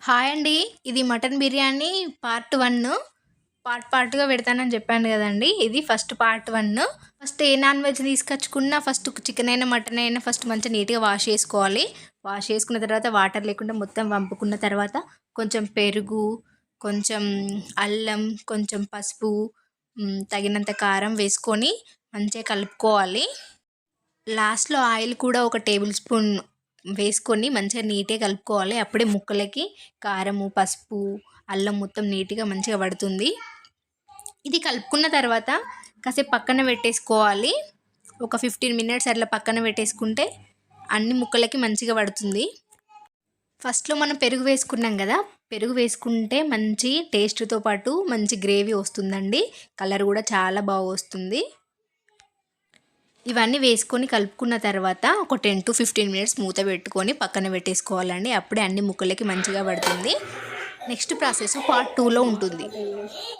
Hi అండి. ఇది mutton biryani part 1 పార్ట్‌గా పెడతానని చెప్పాను కదండీ! ఇది ఫస్ట్ పార్ట్ 1. ఫస్ట్ ఏ నాన్ వెజ్ తీసుకొచ్చుకున్నా ఫస్ట్ చికెన్ అయినా, మటన్ అయినా ఫస్ట్ మంచిగా నీట్‌గా వాష్ చేసుకోవాలి. వాష్ చేసుకున్న తర్వాత వాటర్ లేకుండా మొత్తం వంపుకున్న తర్వాత కొంచెం పెరుగు, కొంచెం అల్లం, కొంచెం పసుపు, తగినంత కారం వేసుకొని మంచిగా కలుపుకోవాలి. లాస్ట్‌లో ఆయిల్ కూడా ఒక టేబుల్ స్పూన్ వేసుకొని మంచిగా నీట్‌గా కలుపుకోవాలి. అప్పుడే ముక్కలకి కారము, పసుపు, అల్లం మొత్తం నీట్‌గా మంచిగా పడుతుంది. ఇది కలుపుకున్న తర్వాత కాసేపు పక్కన పెట్టేసుకోవాలి. ఒక 15 మినిట్స్ అట్లా పక్కన పెట్టేసుకుంటే అన్ని ముక్కలకి మంచిగా పడుతుంది. ఫస్ట్‌లో మనం పెరుగు వేసుకున్నాం కదా! పెరుగు వేసుకుంటే మంచి టేస్ట్‌తో పాటు మంచి గ్రేవీ వస్తుందండి. కలర్ కూడా చాలా బాగా వస్తుంది. ఇవన్నీ వేసుకొని కలుపుకున్న తర్వాత ఒక 10-15 మినిట్స్ మూత పెట్టుకొని పక్కన పెట్టేసుకోవాలండి. అప్పుడే అన్ని ముక్కలకి మంచిగా పడుతుంది. నెక్స్ట్ ప్రాసెస్ పార్ట్ 2లో ఉంటుంది.